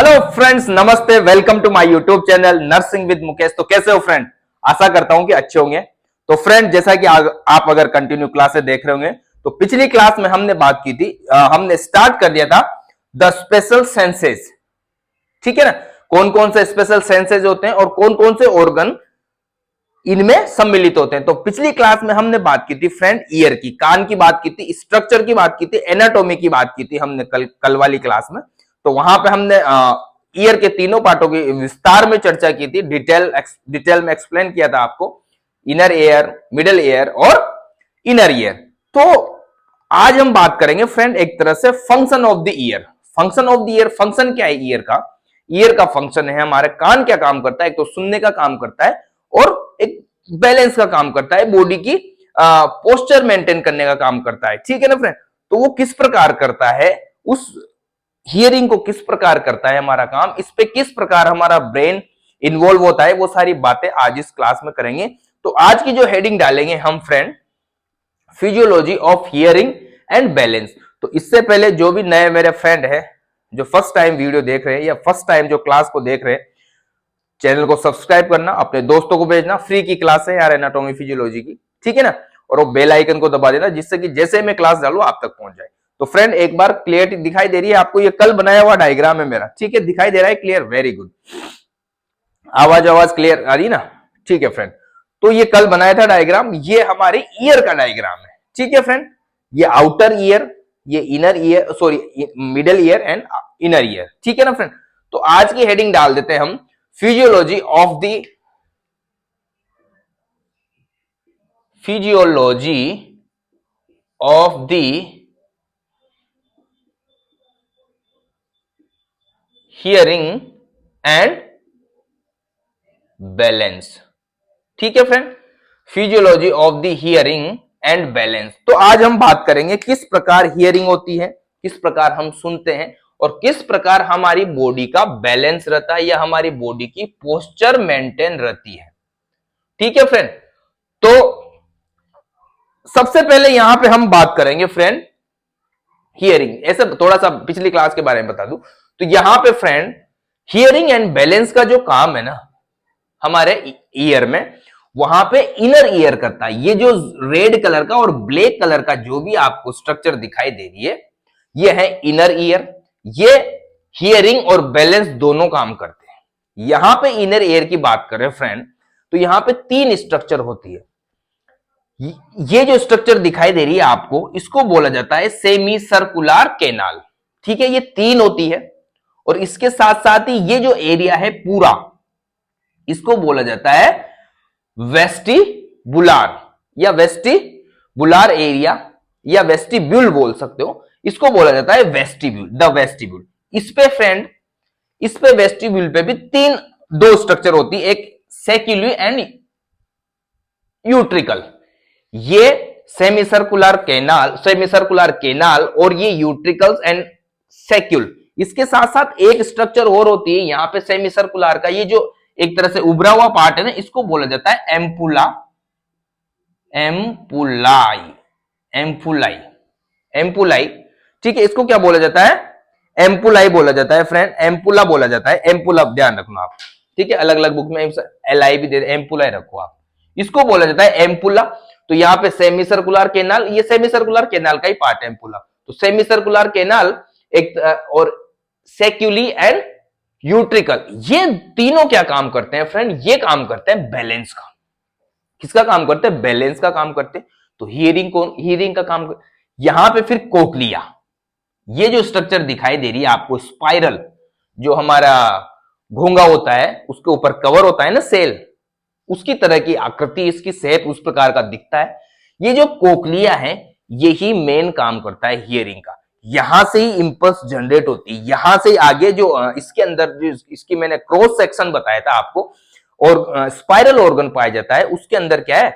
Hello friends, नमस्ते। Welcome to my YouTube channel nursing with Mukesh. तो कैसे हो फ्रेंड? आशा करता हूं कि अच्छे होंगे। तो फ्रेंड, जैसा कि आप अगर कंटिन्यू क्लासेस देख रहे होंगे तो पिछली क्लास में हमने बात की थी, हमने स्टार्ट कर दिया था द स्पेशल सेंसेस। ठीक है ना? कौन कौन से स्पेशल सेंसेस होते हैं और कौन कौन से ऑर्गन इनमें सम्मिलित होते हैं। तो पिछली क्लास में हमने बात की थी फ्रेंड ईयर की, कान की बात की थी, स्ट्रक्चर की बात की थी, एनाटॉमी की बात की थी हमने कल वाली क्लास में। तो वहां पे हमने ईयर के तीनों पार्टों की विस्तार में चर्चा की थी, डिटेल में एक्सप्लेन किया था आपको, इनर ईयर, मिडिल ईयर और इनर ईयर। तो आज हम बात करेंगे फ्रेंड एक तरह से function of the year. Function of the year, function क्या है ईयर का? ईयर का फंक्शन है हमारे कान क्या काम करता है। एक तो सुनने का काम करता है और एक बैलेंस का काम करता है, बॉडी की पोस्चर मेंटेन करने का काम करता है। ठीक है ना फ्रेंड? तो वो किस प्रकार करता है, उस हियरिंग को किस प्रकार करता है हमारा काम, इस पे किस प्रकार हमारा ब्रेन इन्वॉल्व होता है, वो सारी बातें आज इस क्लास में करेंगे। तो आज की जो हेडिंग डालेंगे हम friend, physiology of hearing and balance. तो इससे पहले जो भी नए मेरे फ्रेंड है, जो फर्स्ट टाइम वीडियो देख रहे हैं या फर्स्ट टाइम जो क्लास को देख रहे हैं, चैनल को सब्सक्राइब करना, अपने दोस्तों को भेजना। फ्री की क्लास है यार एनाटॉमी फिजियोलॉजी की, ठीक है ना? और वो बेल आइकन को दबा देना जिससे कि जैसे मैं क्लास डालू आप तक पहुंच जाए। तो फ्रेंड एक बार क्लियर दिखाई दे रही है आपको? ये कल बनाया हुआ डायग्राम है मेरा, ठीक है? दिखाई दे रहा है क्लियर? Very good. आवाज क्लियर आ रही ना? ठीक है फ्रेंड। तो ये कल बनाया था डायग्राम, ये हमारे ईयर का डायग्राम है, ठीक है फ्रेंड? ये आउटर ईयर, ये inner ear, sorry middle ear and inner ear, ठीक है ना फ्रेंड? तो आज की हेडिंग डाल देते हैं हम, physiology of the hearing and balance. ठीक है friend? Physiology of the hearing and balance. तो आज हम बात करेंगे किस प्रकार हियरिंग होती है, किस प्रकार हम सुनते हैं और किस प्रकार हमारी बॉडी का बैलेंस रहता है या हमारी बॉडी की पोस्चर मेंटेन रहती है। ठीक है फ्रेंड? तो सबसे पहले यहां पे हम बात करेंगे फ्रेंड हियरिंग। ऐसे थोड़ा सा पिछली क्लास के बारे में बता दूं तो यहां पे फ्रेंड हियरिंग एंड बैलेंस का जो काम है ना हमारे ईयर में, वहां पे इनर ईयर करता है। ये जो रेड कलर का और ब्लैक कलर का जो भी आपको स्ट्रक्चर दिखाई दे रही है, ये है इनर ईयर। ये हियरिंग और बैलेंस दोनों काम करते हैं। यहां पे इनर ईयर की बात करें फ्रेंड, तो यहां पे तीन स्ट्रक्चर होती है। ये जो स्ट्रक्चर दिखाई दे रही है आपको, इसको बोला जाता है सेमी सर्कुलर कैनाल। ठीक है? ये तीन होती है और इसके साथ साथ ही ये जो एरिया है पूरा, इसको बोला जाता है वेस्टिबुलर या वेस्टिबुलर एरिया या वेस्टिब्यूल बोल सकते हो। इसको बोला जाता है वेस्टिब्यूल, द वेस्टिब्यूल। इस पे फ्रेंड, इस पे वेस्टिब्यूल पे भी दो स्ट्रक्चर होती है, एक सेक्युली एंड यूट्रिकल। ये सेमी सर्कुलर कैनाल और ये यूट्रिकल्स एंड सेक्यूल। इसके साथ साथ एक स्ट्रक्चर और होती है यहां पे सेमी सर्कुलर का, ये जो एक तरह से उभरा हुआ पार्ट है ना, इसको बोला जाता है एम्पुला, एम्पुलाई। ठीक है? इसको क्या बोला जाता है? एम्पुलाई बोला जाता है फ्रेंड, एम्पुला बोला जाता है। एम्पुला ध्यान रखना आप, ठीक है? अलग अलग बुक में एलआई भी दे, एम्पुलाई रखो आप। इसको बोला जाता है एम्पुला। तो यहाँ पे सेमी सर्कुलर कैनाल, ये सेमी सर्कुलर कैनाल का ही पार्ट है एम्पुला। तो सेमी सर्कुलर कैनाल एक और सेक्युली एंड यूट्रिकल, ये तीनों क्या काम करते हैं फ्रेंड? ये काम करते हैं बैलेंस का। किसका काम करते हैं? बैलेंस का काम करते हैं। तो हियरिंग का काम। यहां पे फिर कोक्लिया, ये जो स्ट्रक्चर दिखाई दे रही है आपको, स्पाइरल, जो हमारा घोंगा होता है उसके ऊपर कवर होता है ना सेल, उसकी तरह की आकृति, इसकी शेप उस प्रकार का दिखता है। ये जो कोक्लिया है, यही मेन काम करता है हियरिंग का। यहां से ही इंपल्स जनरेट होती है, यहां से आगे जो इसके अंदर जो इसकी मैंने क्रॉस सेक्शन बताया था आपको, और स्पाइरल ऑर्गन पाया जाता है, उसके अंदर क्या है?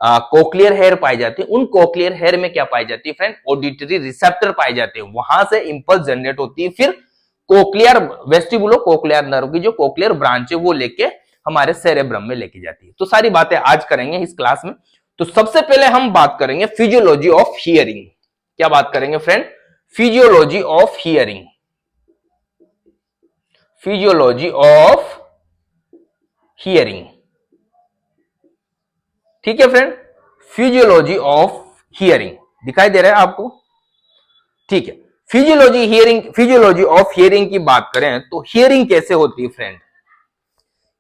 कोक्लियर हेयर पाई जाती है। उन कोक्लियर हेयर में क्या पाई जाती है फ्रेंड? ऑडिटरी रिसेप्टर पाए जाते हैं। वहां से इंपल्स जनरेट होती है, फिर कोक्लियर वेस्टिबुलो कोक्लियर नर्व की जो कोक्लियर ब्रांच है वो लेके हमारे सेरेब्रम में लेके जाती है। तो सारी बातें आज करेंगे इस क्लास में। तो सबसे पहले हम बात करेंगे फिजियोलॉजी ऑफ हियरिंग। क्या बात करेंगे friend? Physiology of hearing. Physiology of hearing. ठीक है फ्रेंड, फिजियोलॉजी ऑफ हियरिंग दिखाई दे रहा है आपको? ठीक है, फिजियोलॉजी ऑफ हियरिंग की बात करें तो हियरिंग कैसे होती है फ्रेंड?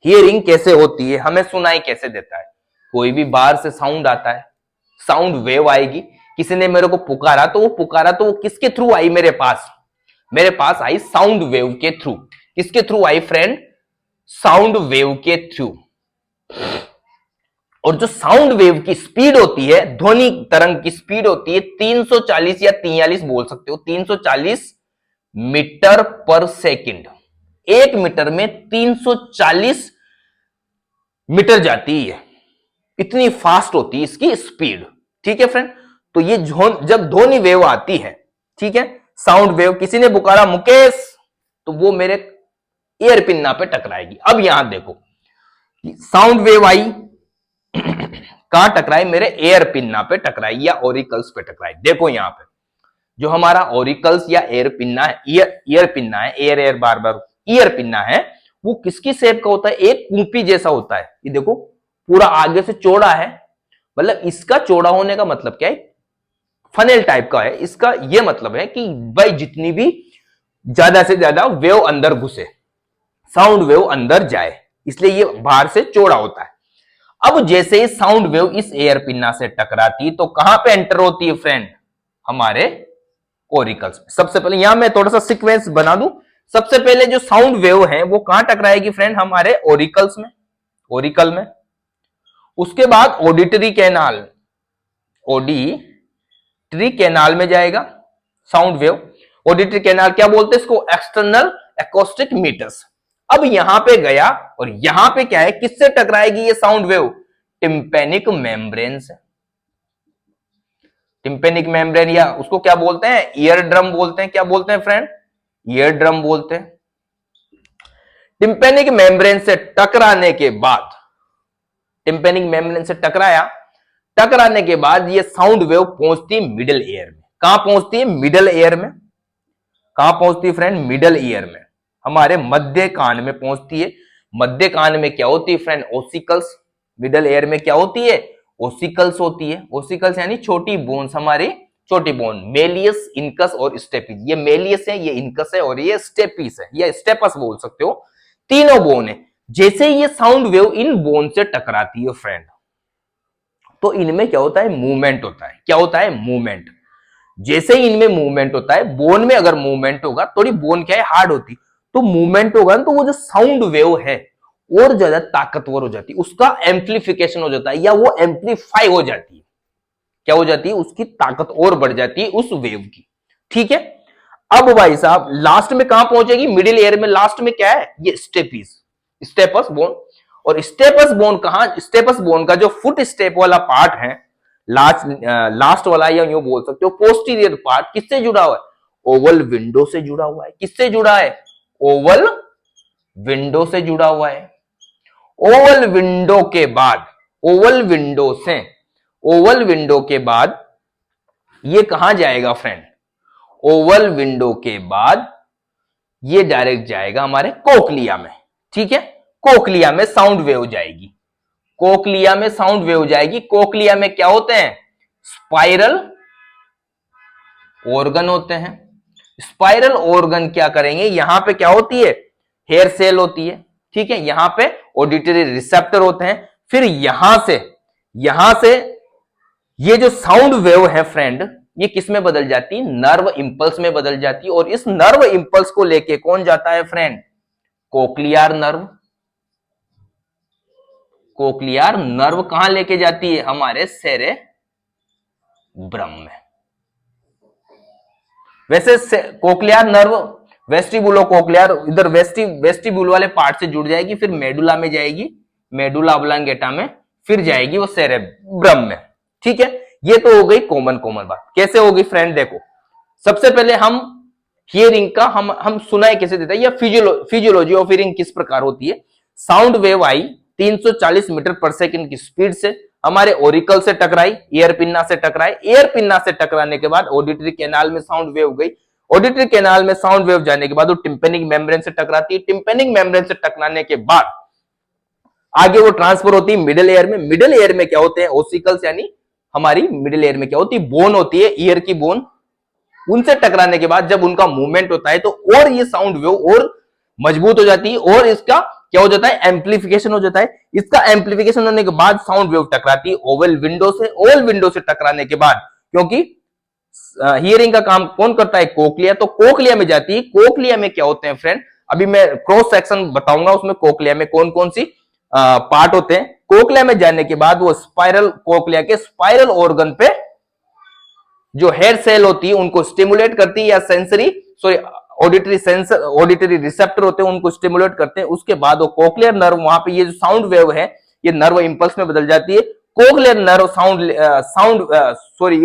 हियरिंग कैसे होती है, हमें सुनाई कैसे देता है? कोई भी बाहर से साउंड आता है, साउंड वेव आएगी, किसी ने मेरे को पुकारा तो वो किसके थ्रू आई? मेरे पास आई साउंड वेव के थ्रू। किसके थ्रू आई फ्रेंड? साउंड वेव के थ्रू। और जो साउंड वेव की स्पीड होती है, ध्वनि तरंग की स्पीड होती है 340 या 43 बोल सकते हो, 340 मीटर पर सेकंड। 1 मीटर में 340 मीटर जाती है, इतनी फास्ट होती है इसकी स्पीड। ठीक है फ्रेंड, तो ये जब ध्वनि वेव आती है, ठीक है, साउंड वेव, किसी ने पुकारा मुकेश, तो वो मेरे एयर पिन्ना पे टकराएगी। अब यहां देखो, साउंड वेव आई, कहां टकराई? मेरे एयर पिन्ना पे टकराई या ओरिकल्स पे टकराई। देखो यहां पे जो हमारा ओरिकल्स या एयर पिन्ना है, ईयर पिन्ना है, एयर बार बार ईयर पिन्ना है, वो किसकी शेप का होता है? एक कूपी जैसा होता है। ये देखो पूरा आगे से चौड़ा है, मतलब इसका चौड़ा होने का मतलब क्या है? फनेल टाइप का है। इसका यह मतलब है कि भाई जितनी भी ज्यादा से ज्यादा वेव अंदर घुसे, साउंड वेव अंदर जाए, इसलिए ये बाहर से चौड़ा होता है। अब जैसे ही साउंड वेव इस एयर पिन्ना से टकराती तो कहां पे एंटर होती है फ्रेंड? हमारे ओरिकल्स। सबसे पहले यहां मैं थोड़ा सा सीक्वेंस बना दूं। सबसे पहले जो साउंड वेव है वो कहां टकराएगी फ्रेंड? हमारे ओरिकल्स में, ओरिकल में। उसके बाद ऑडिटरी कैनाल में जाएगा साउंड वेव। ऑडिटरी कैनाल क्या बोलते हैं इसको? External acoustic meters. अब यहां पे गया और यहां पे क्या है? किससे टकराएगी ये साउंड वेव? टिम्पेनिक मेम्ब्रेन से। टिम्पेनिक मेम्ब्रेन, या उसको क्या बोलते हैं? ईयर ड्रम बोलते हैं। क्या बोलते हैं फ्रेंड? ईयर ड्रम बोलते हैं। टिम्पेनिक मेम्ब्रेन से टकराने के बाद, टिम्पेनिक मेम्ब्रेन से टकराने के बाद ये साउंड वेव पहुंचती है मिडिल ईयर में। कहां पहुंचती है? मिडिल ईयर में। कहां पहुंचती है फ्रेंड? मिडिल ईयर में, हमारे मध्य कान में पहुंचती है। मध्य कान में क्या होती है फ्रेंड? ओसिकल्स। मिडिल ईयर में क्या होती है? ओसिकल्स होती है। ओसिकल्स यानी छोटी बोन्स, हमारी छोटी बोन, मेलियस, इनकस और स्टेपिस। ये मेलियस है, ये इनकस है और ये स्टेपिस है, या स्टेपस बोल सकते हो। तीनों बोन है। जैसे ये साउंड वेव इन बोन से टकराती है फ्रेंड, तो इनमें क्या होता है? मूवमेंट होता है। क्या होता है? मूवमेंट। जैसे ही इनमें मूवमेंट होता है, बोन में अगर मूवमेंट होगा, थोड़ी बोन क्या है? हार्ड होती, तो मूवमेंट होगा ना, तो वो जो साउंड वेव है और ज्यादा ताकतवर हो जाती है, उसका एम्प्लीफिकेशन हो जाता है, या वो एम्प्लीफाई हो जाती है। क्या हो जाती है? उसकी ताकत और बढ़ जाती है उस वेव की। ठीक है, अब भाई साहब लास्ट में कहां पहुंचेगी? मिडिल एयर में। लास्ट में क्या है? ये स्टेपस बोन। और स्टेपस बोन कहां? स्टेपस बोन का जो फुट स्टेप वाला पार्ट है, लास्ट वाला, या यूं बोल सकते हो पोस्टीरियर पार्ट, किससे जुड़ा हुआ है? ओवल विंडो से जुड़ा हुआ है। किससे जुड़ा है? ओवल विंडो से जुड़ा हुआ है। ओवल विंडो के बाद, ओवल विंडो के बाद ये कहां जाएगा फ्रेंड? ओवल विंडो के बाद ये डायरेक्ट जाएगा हमारे कोक्लिया में। ठीक है, कोक्लिया में साउंड वेव जाएगी। कोक्लिया में साउंड वेव जाएगी। कोक्लिया में क्या होते हैं? स्पाइरल ऑर्गन होते हैं। स्पाइरल ऑर्गन क्या करेंगे? यहां पे क्या होती है? हेयर सेल होती है। ठीक है, यहां पे ऑडिटरी रिसेप्टर होते हैं। फिर यहां से ये जो साउंड वेव है फ्रेंड, ये किस में बदल जाती है? नर्व इंपल्स में बदल जाती है। और इस नर्व इंपल्स को लेके कौन जाता है फ्रेंड? कोक्लियार नर्व। कोक्लियार नर्व कहां लेके जाती है? हमारे सेरेब्रम में। वैसे कोक्लियार नर्व वेस्टिबुलो कोक्लियार इधर वेस्टिब्यूल वाले पार्ट से जुड़ जाएगी, फिर मेडुला में जाएगी, मेडुला ऑब्लांगेटा में, फिर जाएगी वो सेरेब्रम में। ठीक है, ये तो हो गई कॉमन बात। कैसे होगी फ्रेंड? देखो, सबसे पहले हम हियरिंग का हम सुनाई कैसे देते हैं, या फिजियोलॉजी ऑफ हियरिंग किस प्रकार होती है। साउंड वेव आई 340 मीटर पर सेकंड की स्पीड से, हमारे ओरिकल से टकराई, एयर पिन्ना से टकराई। एयर पिन्ना से टकराने के बाद ऑडिटरी कैनाल में साउंड वेव गई। ऑडिटरी कैनाल में साउंड वेव जाने के बाद वो टिम्पेनिक मेम्ब्रेन से टकराती है। टिम्पेनिक मेम्ब्रेन से टकराने के बाद आगे वो ट्रांसफर होती है मिडिल एयर में। मिडिल एयर में क्या होते हैं, ओसिकल्स, यानी हमारी मिडिल एयर में क्या होती है, बोन होती है, ईयर की बोन। उनसे टकराने के बाद जब उनका मूवमेंट होता है तो और ये साउंड वेव और मजबूत हो जाती है और इसका क्या हो जाता है, एम्प्लीफिकेशन हो जाता है। इसका एम्प्लीफिकेशन होने के बाद साउंड वेव टकराती है ओवल विंडो से। ओवल विंडो से टकराने के बाद, क्योंकि हियरिंग का काम कौन करता है, कोक्लिया, तो कोक्लिया में जाती है। कोक्लिया में क्या होते हैं फ्रेंड, अभी मैं क्रॉस सेक्शन बताऊंगा, उसमें कोक्लिया में कौन कौन सी पार्ट होते हैं। कोक्लिया में जाने के बाद वो स्पाइरल, कोक्लिया के स्पाइरल ऑर्गन पे जो हेयर सेल होती है उनको स्टिमुलेट करती है, या sensory sorry auditory sensor, auditory receptor होते हैं उनको स्टिमुलेट करते हैं। उसके बाद वो कोक्लियर नर्व, वहां पे ये जो साउंड वेव है ये नर्व इंपल्स में बदल जाती है। कोक्लियर नर्व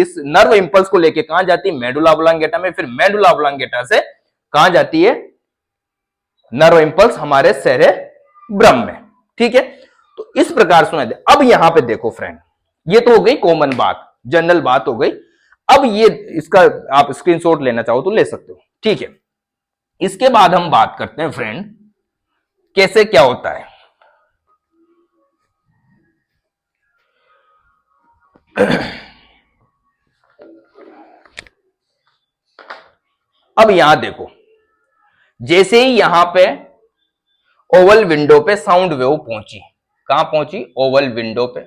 इस नर्व इंपल्स को लेके कहां जाती है, मेडुला ऑब्लांगेटा में। फिर मेडुला ऑब्लांगेटा से कहां जाती है, नर्व इंपल्स हमारे सेरेब्रम में। ठीक है, तो इस प्रकार सुना दे। अब यहां पे देखो फ्रेंड, ये तो हो गई कॉमन बात, जनरल बात हो गई। अब ये इसका आप स्क्रीनशॉट लेना चाहो तो ले सकते हो। ठीक है, इसके बाद हम बात करते हैं फ्रेंड कैसे क्या होता है। अब यहां देखो, जैसे ही यहां पे ओवल विंडो पे साउंड वेव पहुंची, कहां पहुंची, ओवल विंडो पे।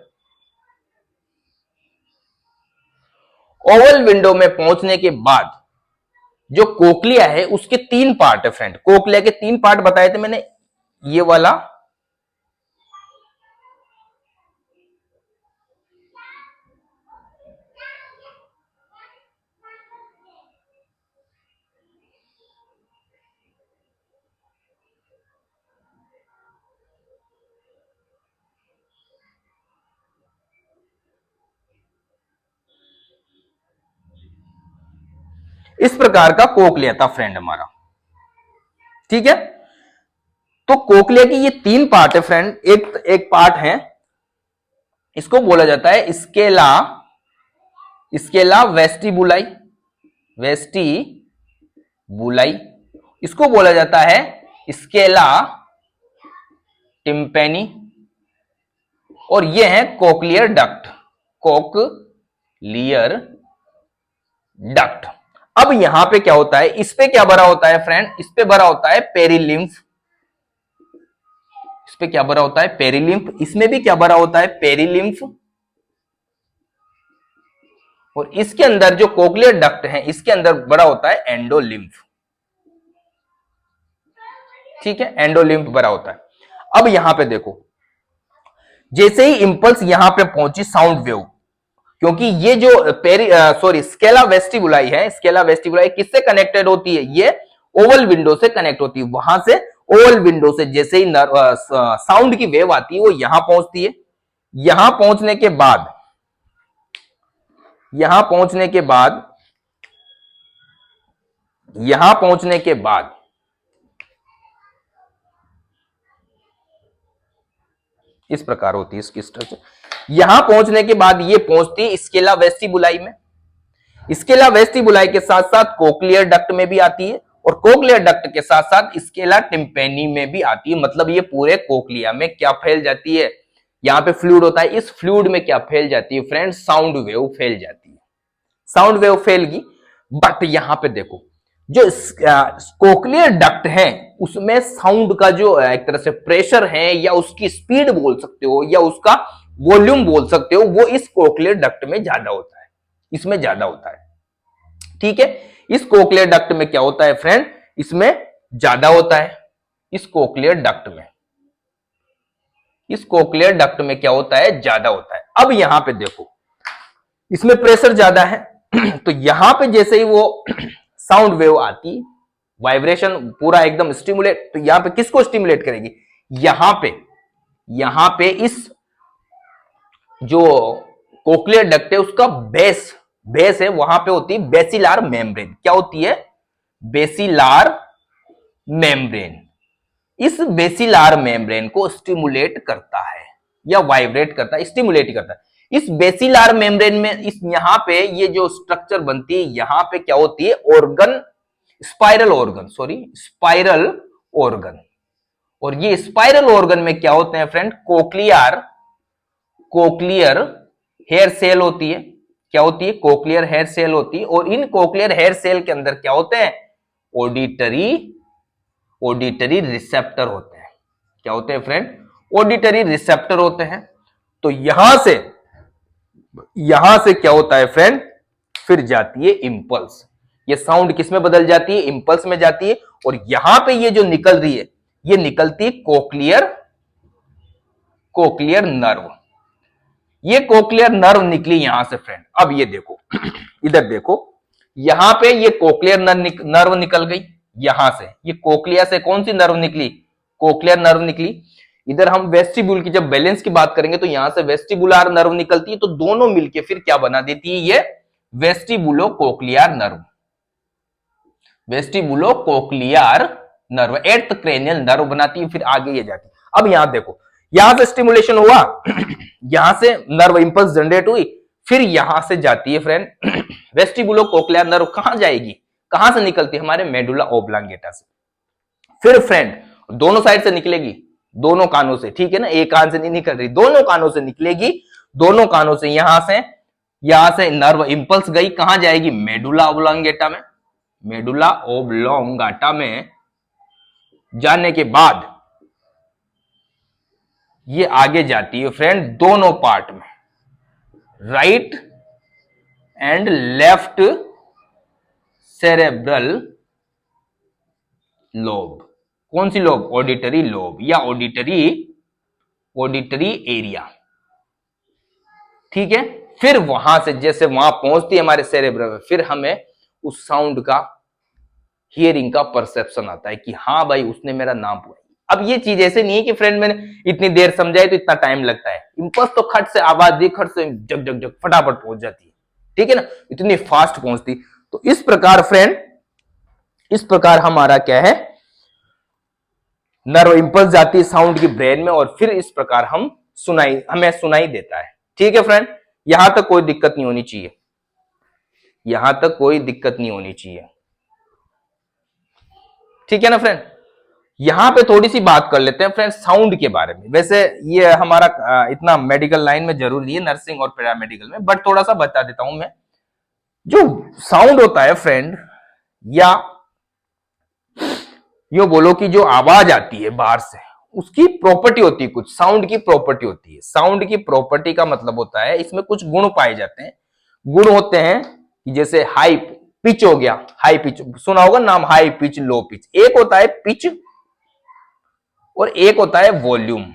ओवल विंडो में पहुंचने के बाद जो कोक्लिया है उसके 3 पार्ट है फ्रेंड। कोक्लिया के 3 पार्ट बताए थे मैंने, ये वाला, इस प्रकार का कोक्लिया था फ्रेंड हमारा। ठीक है, तो कोक्लिया की ये 3 पार्ट है फ्रेंड। एक पार्ट है, इसको बोला जाता है स्केला, स्केला वेस्टिबुलाई, वेस्टिबुलाई। इसको बोला जाता है स्केला टिम्पेनी, और ये है कोक्लियर डक्ट, कोक्लियर डक्ट। अब यहां पे क्या होता है, इस पे क्या भरा होता है फ्रेंड, इस पे भरा होता है पेरिलिम्फ। इस पे क्या भरा होता है, पेरिलिम्फ। इसमें भी क्या भरा होता है, पेरिलिम्फ। और इसके अंदर जो कोक्लियर डक्ट है इसके अंदर भरा होता है एंडोलिम्फ। ठीक है, एंडोलिम्फ भरा होता है। अब यहां पे देखो, जैसे ही इंपल्स यहां पे पहुंची साउंड वेव, क्योंकि ये जो स्केला वेस्टिबुलाई है, स्केला वेस्टिबुलाई किससे कनेक्टेड होती है, ये ओवल विंडो से कनेक्ट होती है। वहां से ओवल विंडो से जैसे ही साउंड की वेव आती है वो यहां पहुंचती है। यहां पहुंचने के बाद, यहां पहुंचने के बाद, यहां पहुंचने के बाद इस प्रकार होती है इसकी स्ट्रक्चर। यहां पहुंचने के बाद ये पहुंचती है स्केला वेस्टिबुलाई में। स्केला वेस्टिबुलाई के साथ साथ कोक्लियर डक्ट में भी आती है, और कोक्लियर डक्ट के साथ साथ स्केला टिम्पेनी में भी आती है। मतलब ये पूरे कोक्लिया में क्या फैल जाती है, यहां पे फ्लूइड होता है, इस फ्लूइड में क्या फैल जाती है फ्रेंड, साउंड वेव फैल जाती है। Sound wave फैलगी। बट यहां पे देखो, जो कोक्लियर डक्ट है उसमें साउंड का जो एक तरह से प्रेशर है, या उसकी स्पीड बोल सकते हो, या उसका वॉल्यूम बोल सकते हो, वो इस कोक्लियर डक्ट में ज्यादा होता है, इसमें ज्यादा होता है। ठीक है, इस कोक्लियर डक्ट में क्या होता है फ्रेंड, इसमें ज्यादा होता है। इस कोक्लियर डक्ट में, इस कोक्लियर डक्ट में क्या होता है, ज्यादा होता है। अब यहां पे देखो, इसमें प्रेशर ज्यादा है तो यहां पे जैसे ही वो साउंड वेव आती, वाइब्रेशन पूरा एकदम स्टिमुलेट, तो यहां पे किसको स्टिमुलेट करेगी, यहां पे इस जो कोक्लियर डक्ट है उसका बेस है, वहां पे होती है बेसिलार मेम्ब्रेन। क्या होती है, बेसिलार मेम्ब्रेन। इस बेसिलार मेम्ब्रेन को स्टिमुलेट करता है, या वाइब्रेट करता है, स्टिमुलेट करता है। इस बेसिलार मेम्ब्रेन में इस यहां पे ये जो स्ट्रक्चर बनती है, यहां पे क्या होती है, organ spiral organ, sorry spiral organ. और ये स्पाइरल ऑर्गन में क्या होते हैं फ्रेंड, कोक्लियर हेयर सेल होती है। क्या होती है, कोक्लियर हेयर सेल होती है। और इन कोक्लियर हेयर सेल के अंदर क्या होते हैं, ऑडिटरी रिसेप्टर होते हैं। क्या होते हैं फ्रेंड, ऑडिटरी रिसेप्टर होते हैं। तो यहां से क्या होता है फ्रेंड, फिर जाती है इंपल्स। ये साउंड किस में बदल जाती है, इंपल्स में जाती है। और यहां पे ये जो निकल रही है, ये निकलती है कोक्लियर नर्व। ये कोक्लियर नर्व निकली यहां से फ्रेंड। अब ये देखो इधर देखो, यहां पे ये कोक्लियर नर्व निकल गई यहां से। ये कोक्लिया से कौन सी नर्व निकली, कोक्लियर नर्व निकली। इधर हम वेस्टिब्यूल की जब बैलेंस की बात करेंगे तो यहां से वेस्टिबुलर नर्व निकलती है। तो दोनों मिलके फिर क्या बना देती है, ये vestibulo cochlear nerve. Vestibulo cochlear nerve eight cranial nerve बनाती है, फिर आगे ये जाती है। अब यहां देखो, यहां से स्टिमुलेशन हुआ यहां से नर्व इंपल्स जनरेट हुई, फिर यहां से जाती है फ्रेंड वेस्टिबुलो कोक्लियर नर्व। कहां जाएगी, कहां से निकलती है, हमारे मेडुला ओब्लांगेटा से। फिर फ्रेंड दोनों साइड से निकलेगी, दोनों कानों से, ठीक है ना, एक कान से नहीं निकल रही, दोनों कानों से निकलेगी। दोनों कानों से यहां से नर्व इंपल्स गई, कहां जाएगी, मेडुला ओब्लांगेटा में। मेडुला ओब्लोंगाटा में जाने के बाद ये आगे जाती है फ्रेंड दोनों पार्ट में, right and left cerebral lobe. कौन सी लोब, ऑडिटरी लोब या ऑडिटरी एरिया, ठीक है। फिर वहां से जैसे वहां पहुंचती है हमारे सेरेब्रम में, फिर हमें उस साउंड का, हियरिंग का परसेप्शन आता है कि हाँ भाई उसने मेरा नाम पूछा। अब ये चीज ऐसे नहीं है कि फ्रेंड मैंने इतनी देर समझाई तो इतना टाइम लगता है। इंपल्स तो खट से आवाज दी, खट से जग जग जग फटाफट पहुंच जाती है, ठीक है ना, इतनी फास्ट पहुंचती। तो इस प्रकार फ्रेंड, इस प्रकार हमारा क्या है, नर्व इंपल्स जाती है साउंड की ब्रेन में, और फिर इस प्रकार हमें सुनाई देता है, ठीक है फ्रेंड। यहां तक कोई दिक्कत नहीं होनी चाहिए, यहां तक कोई दिक्कत नहीं होनी चाहिए, ठीक है ना फ्रेंड। यहां पे थोड़ी सी बात कर लेते हैं फ्रेंड साउंड के बारे में। वैसे ये हमारा इतना मेडिकल लाइन में जरूरी नहीं है, नर्सिंग और पैरामेडिकल में, बट थोड़ा सा बता देता हूं मैं। जो साउंड होता है फ्रेंड, या यो बोलो कि जो आवाज आती है बाहर से, उसकी प्रॉपर्टी होती है, कुछ साउंड की प्रॉपर्टी होती है। साउंड की प्रॉपर्टी का मतलब होता है इसमें कुछ गुण पाए जाते हैं। गुण होते हैं कि जैसे हाई पिच हो गया, हाई पिच सुना होगा नाम, हाई पिच लो पिच। एक होता है पिच और एक होता है वॉल्यूम।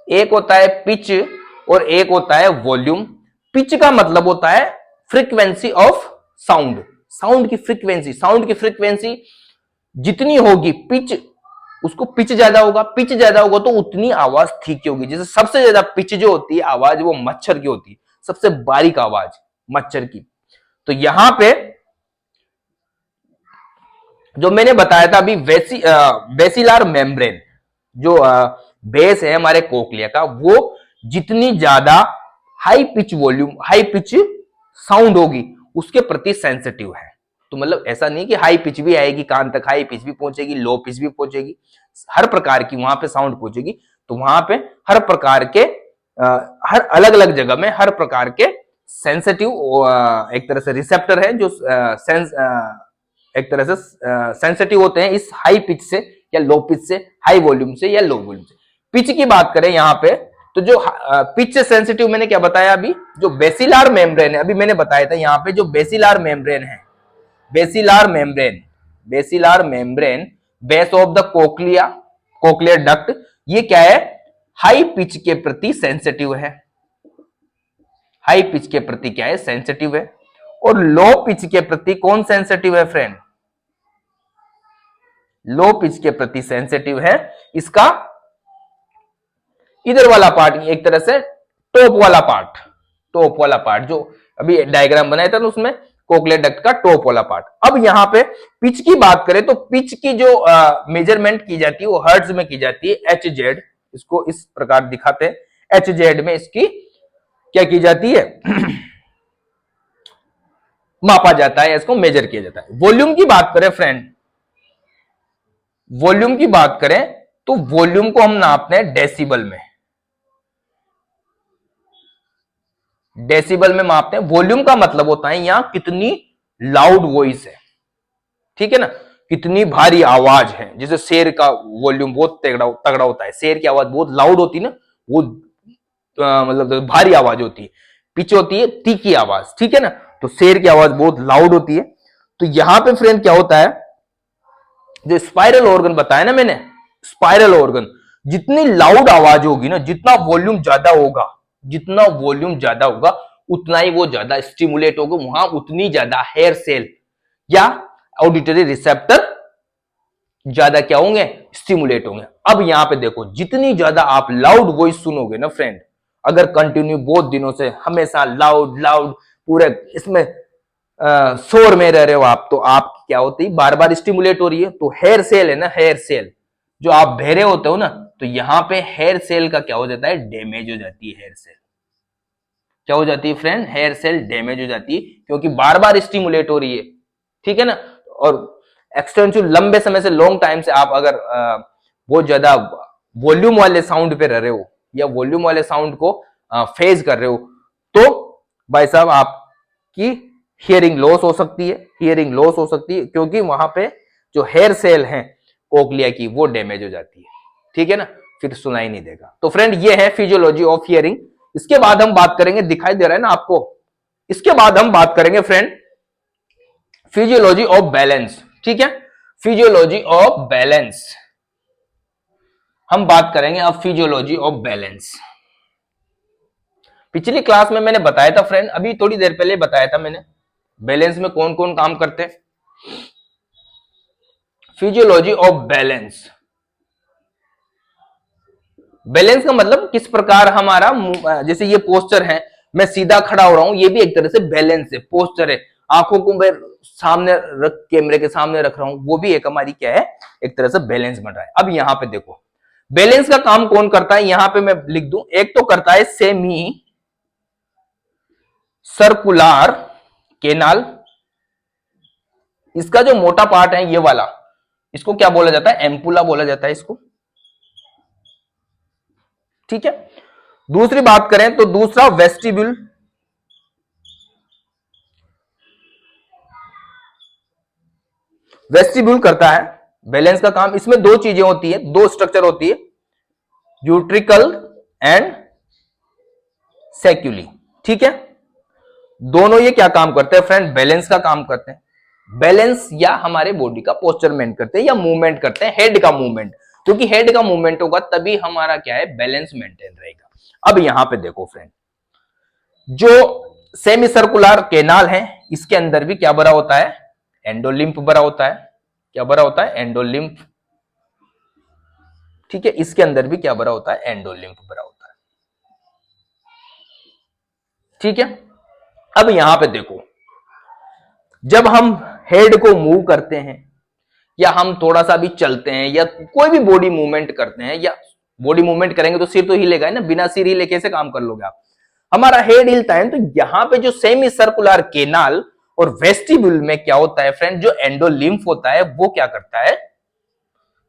एक होता है पिच और एक होता है वॉल्यूम। पिच का मतलब होता है फ्रीक्वेंसी ऑफ साउंड, साउंड की फ्रीक्वेंसी। साउंड की फ्रीक्वेंसी जितनी होगी, पिच, उसको पिच ज्यादा होगा, पिच ज्यादा होगा तो उतनी आवाज ठीक होगी। जैसे सबसे ज्यादा पिच जो होती है आवाज, वो मच्छर की होती है, सबसे बारीक आवाज मच्छर की। तो यहां पे जो मैंने बताया था अभी, बेसिलार मेम्ब्रेन, जो बेस है हमारे कोक्लिया का, वो जितनी ज्यादा high pitch volume, high pitch sound होगी उसके प्रति सेंसिटिव है। तो मतलब ऐसा नहीं कि हाई पिच भी आएगी कान तक, हाई पिच भी पहुंचेगी, लो पिच भी पहुंचेगी, हर प्रकार की वहां पे साउंड पहुंचेगी। तो वहां पे हर प्रकार के हर अलग अलग जगह में हर प्रकार के सेंसिटिव एक तरह से रिसेप्टर है, जो एक तरह से सेंसिटिव होते हैं इस हाई पिच से या लो पिच से, हाई वॉल्यूम से या लो वॉल्यूम से। पिच की बात करें यहां पे, तो जो पिच से सेंसिटिव मैंने क्या बताया अभी, जो बेसिलार मेम्ब्रेन है, अभी मैंने बताया था यहां पे जो बेसिलार मेम्ब्रेन है, basilar membrane base of the cochlear duct, ये क्या है, हाई पिच के प्रति सेंसिटिव है। हाई पिच के प्रति क्या है, सेंसिटिव है। और लो पिच के प्रति कौन सेंसिटिव है फ्रेंड, लो पिच के प्रति सेंसिटिव है इसका इधर वाला पार्ट, एक तरह से टॉप वाला पार्ट जो अभी डायग्राम बनाया था ना उसमें, कोक्लियर डक्ट का टॉप वाला पार्ट। अब यहां पे पिच की बात करें तो पिच की जो मेजरमेंट की जाती है वो हर्ट्ज में की जाती है, एचजेड। इसको इस प्रकार दिखाते हैं, एचजेड में इसकी क्या की जाती है मापा जाता है, इसको मेजर किया जाता है। वॉल्यूम की बात करें फ्रेंड, वॉल्यूम की बात करें तो वॉल्यूम को हम नापते हैं डेसिबल में, डेसिबल में मापते हैं। वॉल्यूम का मतलब होता है यहां कितनी लाउड वॉइस है, ठीक है ना, कितनी भारी आवाज है। जैसे शेर का वॉल्यूम बहुत तगड़ा होता है, शेर की आवाज बहुत लाउड होती है ना, वो मतलब भारी आवाज होती है। पिच होती है तीखी आवाज, ठीक है ना, तो शेर की आवाज बहुत लाउड होती है। तो यहां पे फ्रेंड क्या होता है, जो स्पाइरल ऑर्गन बताया ना मैंने, स्पाइरल ऑर्गन, जितनी लाउड आवाज होगी ना, जितना वॉल्यूम ज्यादा होगा, जितना वॉल्यूम ज्यादा होगा उतना ही वो ज्यादा स्टिमुलेट होगा, वहां उतनी ज्यादा हेयर सेल या ऑडिटरी रिसेप्टर ज्यादा क्या होंगे, स्टिमुलेट होंगे। अब यहां पे देखो, जितनी ज्यादा आप लाउड वॉइस सुनोगे ना फ्रेंड, अगर कंटिन्यू बहुत दिनों से हमेशा लाउड लाउड पूरे इसमें शोर में रह रहे हो आप, तो आप क्या होती है, बार बार स्टिमुलेट हो रही है। तो हेयर सेल है ना, हेयर सेल जो आप बहरे होते हो ना, तो यहां पे हेयर सेल का क्या हो जाता है, डैमेज हो जाती है। हेयर सेल क्या हो जाती है फ्रेंड, हेयर सेल डैमेज हो जाती है, क्योंकि बार बार स्टिमुलेट हो रही है, ठीक है ना। और एक्सटेंसिव लंबे समय से, लॉन्ग टाइम से आप अगर बहुत ज्यादा वॉल्यूम वाले साउंड पे रह रहे हो या वॉल्यूम वाले साउंड को फेज कर रहे हो, तो भाई साहब आपकी हियरिंग लॉस हो सकती है, हियरिंग लॉस हो सकती है, क्योंकि वहां पे जो हेयर सेल है कोक्लिया की वो डैमेज हो जाती है, ठीक है ना, फिर सुनाई नहीं देगा। तो फ्रेंड ये है फिजियोलॉजी ऑफ हियरिंग। इसके बाद हम बात करेंगे, दिखाई दे रहा है ना आपको, इसके बाद हम बात करेंगे फ्रेंड फिजियोलॉजी ऑफ बैलेंस, ठीक है, फिजियोलॉजी ऑफ बैलेंस। हम बात करेंगे अब फिजियोलॉजी ऑफ बैलेंस। पिछली क्लास में मैंने बताया था फ्रेंड, अभी थोड़ी देर पहले बताया था मैंने, बैलेंस में कौन कौन काम करते हैं। फिजियोलॉजी ऑफ बैलेंस, बैलेंस का मतलब किस प्रकार हमारा, जैसे ये पोस्चर है, मैं सीधा खड़ा हो रहा हूं, ये भी एक तरह से बैलेंस है, पोस्चर है। आंखों को मैं सामने रख, कैमरे के सामने रख रहा हूं, वो भी एक हमारी क्या है, एक तरह से बैलेंस बन रहा है। अब यहां पे देखो, बैलेंस का काम कौन करता है, यहां पे मैं लिख दूं, एक तो करता है सेमी सर्कुलर केनाल, इसका जो मोटा पार्ट है ये वाला, इसको क्या बोला जाता है, एम्पुला बोला जाता है इसको, ठीक है। दूसरी बात करें तो दूसरा वेस्टिब्यूल, वेस्टिब्यूल करता है बैलेंस का काम। इसमें दो चीजें होती है, दो स्ट्रक्चर होती है, यूट्रिकल एंड सेक्यूली, ठीक है। दोनों ये क्या काम करते हैं फ्रेंड, बैलेंस का काम करते हैं। बैलेंस या हमारे बॉडी का पोस्चर मेंटेन करते हैं या मूवमेंट करते हैं, हेड का मूवमेंट, क्योंकि हेड का मूवमेंट होगा तभी हमारा क्या है, बैलेंस मेंटेन रहेगा। अब यहां पे देखो फ्रेंड, जो सेमी सर्कुलर केनाल है, इसके अंदर भी क्या भरा होता है, एंडोलिम्फ भरा होता है। क्या भरा होता है, एंडोलिम्फ, ठीक है, इसके अंदर भी क्या भरा होता है, एंडोलिम्फ भरा होता है, ठीक है। अब यहां पे देखो, जब हम हेड को मूव करते हैं या हम थोड़ा सा भी चलते हैं या कोई भी बॉडी मूवमेंट करते हैं, या बॉडी मूवमेंट करेंगे तो सिर तो हिलेगा ना, बिना सिर हिले कैसे काम कर लोगे आप, हमारा हेड हिलता है। तो यहां पे जो सेमी सर्कुलर केनाल और वेस्टिब्यूल में क्या होता है फ्रेंड, जो एंडोलिम्फ होता है वो क्या करता है,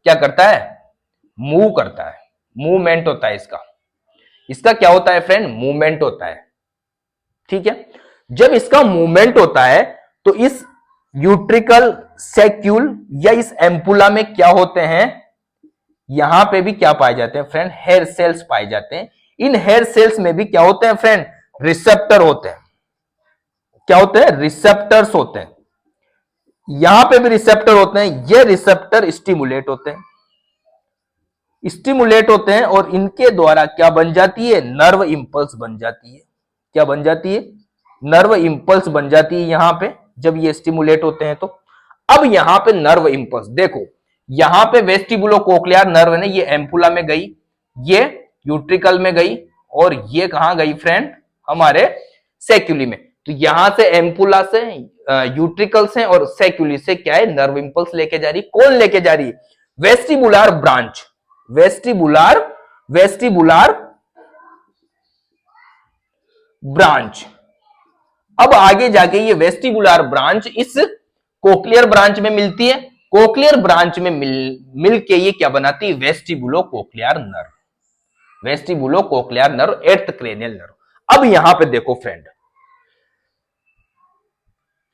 क्या करता है, मूव करता है, मूवमेंट होता है इसका, इसका क्या होता है फ्रेंड, मूवमेंट होता है, ठीक है। जब इसका मूवमेंट होता है तो इस यूट्रिकल सेक्यूल या इस एम्पुला में क्या होते हैं, यहां पे भी क्या पाए जाते हैं फ्रेंड, हेयर सेल्स पाए जाते हैं। इन हेयर सेल्स में भी क्या होते हैं फ्रेंड, रिसेप्टर होते हैं। क्या होते हैं, रिसेप्टर्स होते हैं, यहां पे भी रिसेप्टर होते हैं। ये रिसेप्टर स्टिमुलेट होते हैं, स्टिमुलेट होते हैं और इनके द्वारा क्या बन जाती है, नर्व इंपल्स बन जाती है। क्या बन जाती है, नर्व इंपल्स बन जाती है यहां पे, जब ये स्टिमुलेट होते हैं तो। अब यहां पे नर्व इंपल्स देखो, यहां पे वेस्टिबुलो कोक्लियर नर्व ने ये एम्पुला में गई, ये यूट्रिकल में गई और ये कहां गई फ्रेंड, हमारे सेक्यूली में। तो यहां से एम्पुला से, यूट्रिकल से और सेक्यूली से क्या है, नर्व इंपल्स लेके जा रही। कौन लेके जा रही है, vestibular branch, vestibular, vestibular branch. अब आगे जाके ये वेस्टिबुलर ब्रांच इस कोक्लियर ब्रांच में मिलती है, कोक्लियर ब्रांच में मिल के ये क्या बनाती है, vestibulo cochlear nerve, vestibulo cochlear nerve, eighth cranial nerve. अब यहां पे देखो फ्रेंड,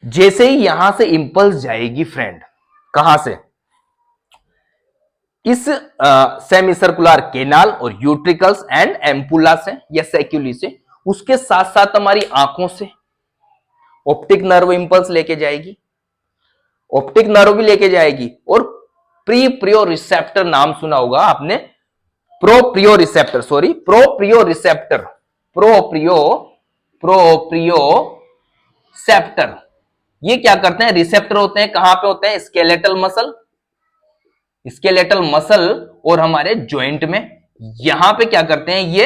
जैसे ही यहां से इंपल्स जाएगी फ्रेंड, कहां से, इस सेमी सर्कुलर केनाल और यूट्रिकल्स एंड एम्पुला से या सेक्यूली से, उसके साथ साथ हमारी आंखों से ऑप्टिक नर्व इंपल्स लेके जाएगी, ऑप्टिक नर्व भी लेके जाएगी, और प्रियो रिसेप्टर नाम सुना होगा आपने, proprio receptor, sorry proprio receptor, proprio sceptre, ये क्या करते हैं, रिसेप्टर होते हैं, कहां पे होते हैं, स्केलेटल मसल, स्केलेटल मसल और हमारे ज्वाइंट में। यहां पे क्या करते हैं, ये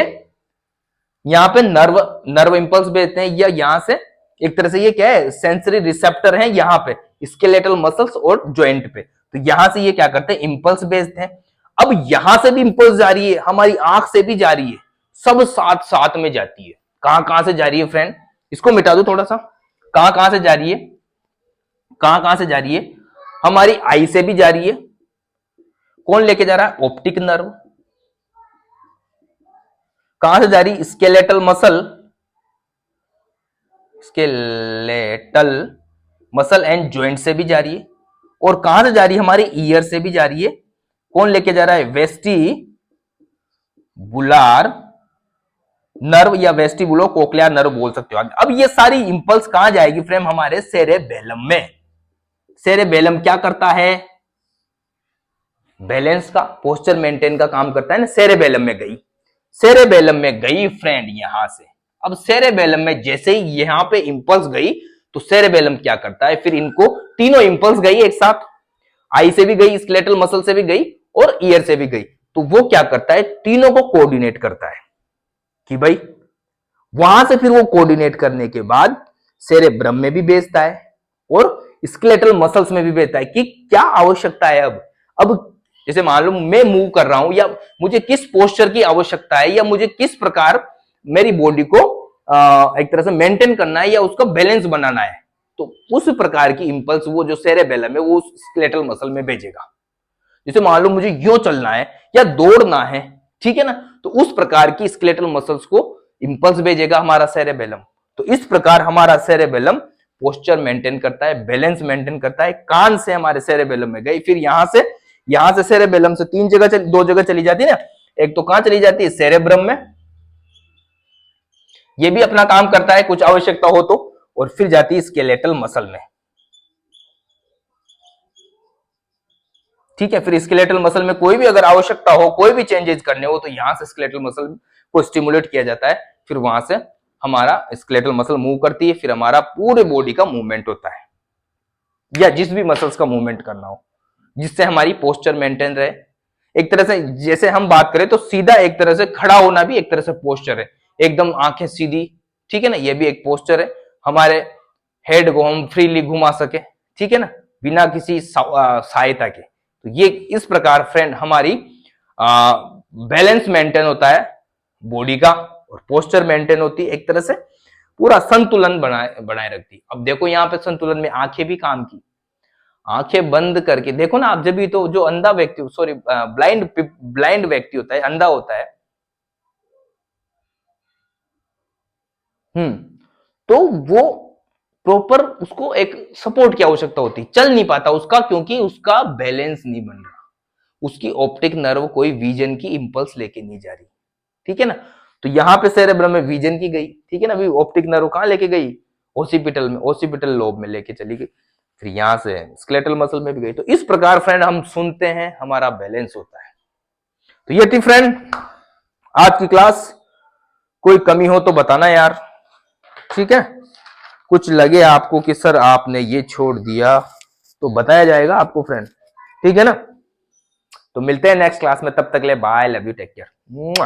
यहां पे नर्व इंपल्स भेजते हैं, या यहां से एक तरह से ये क्या है, सेंसरी रिसेप्टर है यहां पे स्केलेटल मसल्स और ज्वाइंट पे, तो यहां से ये क्या करते हैं, इंपल्स भेजते हैं। अब यहां से भी इंपल्स जा रही है, हमारी आंख से भी जा रही है, सब साथ साथ में जाती है। कहां कहां से जा रही है फ्रेंड, इसको मिटा दो थोड़ा सा, कहां कहां से जा रही है, कहां कहां से जा रही है, हमारी आई से भी जा रही है, कौन लेके जा रहा है, ऑप्टिक नर्व, कहां से जा रही, skeletal muscle, skeletal muscle and joint से भी जा रही है, और कहां से जा रही है, हमारी ईयर से भी जा रही है, कौन लेके जा रहा है, वेस्टिबुलर नर्व या वेस्टिबुलो कोक्लियर नर्व बोल सकते हो। अब ये सारी इंपल्स कहां जाएगी फ्रेंड, हमारे सेरेबेलम में। सेरेबेलम क्या करता है, बैलेंस का, पोस्चर मेंटेन का काम करता है ना, सेरेबेलम में गई, सेरेबेलम में गई फ्रेंड यहां से। अब सेरेबेलम में जैसे ही यहां पे इंपल्स गई, तो सेरेबेलम क्या करता है, फिर इनको तीनों इंपल्स गई एक साथ, आई से भी गई, स्केलेटल मसल से भी गई और ईयर से भी गई, तो वो क्या करता है, तीनों को कोऑर्डिनेट करता है कि भाई, वहां से फिर वो कोऑर्डिनेट करने के बाद सेरेब्रम में भी भेजता है और स्केलेटल मसल्स में भी भेजता है कि क्या आवश्यकता है। अब जैसे मान लो मैं मूव कर रहा हूं, या मुझे किस पोस्चर की आवश्यकता है, या मुझे किस प्रकार मेरी बॉडी को एक तरह से मेंटेन करना है, या उसका बैलेंस बनाना है, तो उस प्रकार की इंपल्स वो जो सेरेबेलम है वो स्केलेटल मसल में भेजेगा। जैसे मान लो मुझे यूं चलना है या दौड़ना है, ठीक है ना, तो उस प्रकार की स्केलेटल मसल्स को इंपल्स भेजेगा हमारा सेरेबेलम। तो इस प्रकार हमारा सेरेबेलम पोस्चर मेंटेन करता है, बैलेंस मेंटेन करता है। कान से हमारे सेरेबेलम में गई, फिर यहां से सेरेबेलम से दो जगह चली जाती है ना, एक तो कहां चली जाती है, सेरेब्रम में, ये भी अपना काम करता है कुछ आवश्यकता हो तो, और फिर जाती है स्केलेटल मसल में, ठीक है। फिर स्केलेटल मसल में कोई भी अगर आवश्यकता हो, कोई भी चेंजेस करने हो, तो यहां से स्केलेटल मसल को स्टिमुलेट किया जाता है, फिर वहां से हमारा स्केलेटल मसल मूव करती है, फिर हमारा पूरे बॉडी का मूवमेंट होता है, या जिस भी मसल्स का मूवमेंट करना हो, जिससे हमारी पोस्चर मेंटेन रहे। एक तरह से जैसे हम बात करें तो सीधा एक तरह से खड़ा होना भी एक तरह से पोस्चर है, एकदम आंखें सीधी, ठीक है ना, ये भी एक पोस्चर है, हमारे हेड को हम फ्रीली घुमा सके, ठीक है ना, बिना किसी सहायता के। तो ये इस प्रकार फ्रेंड हमारी बैलेंस मेंटेन होता है बॉडी का, और पोस्चर मेंटेन होती है, एक तरह से पूरा संतुलन बनाए रखती है। अब देखो यहाँ पे संतुलन में आंखें भी काम की, आंखें बंद करके देखो ना आप, जब भी तो जो अंधा व्यक्ति, सॉरी ब्लाइंड व्यक्ति होता है, अंधा होता है, तो वो प्रॉपर उसको एक सपोर्ट की आवश्यकता होती, चल नहीं पाता उसका, क्योंकि उसका बैलेंस नहीं बन रहा, उसकी ऑप्टिक नर्व कोई विजन की इंपल्स लेके नहीं जा रही, ठीक है ना। तो यहां पे सेरेब्रम में विजन की गई, ठीक है ना, अभी ऑप्टिक नर्व कहां लेके गई, ओसिपिटल में, ओसिपिटल लोब में लेके चली गई, फिर यहां से स्केलेटल मसल में भी गई। तो इस प्रकार फ्रेंड हम सुनते हैं हमारा बैलेंस होता है। तो ये थी फ्रेंड आज की क्लास, कोई कमी हो तो बताना यार, ठीक है, कुछ लगे आपको कि सर आपने ये छोड़ दिया तो बताया जाएगा आपको फ्रेंड, ठीक है ना। तो मिलते हैं नेक्स्ट क्लास में, तब तक ले bye, love you, take care.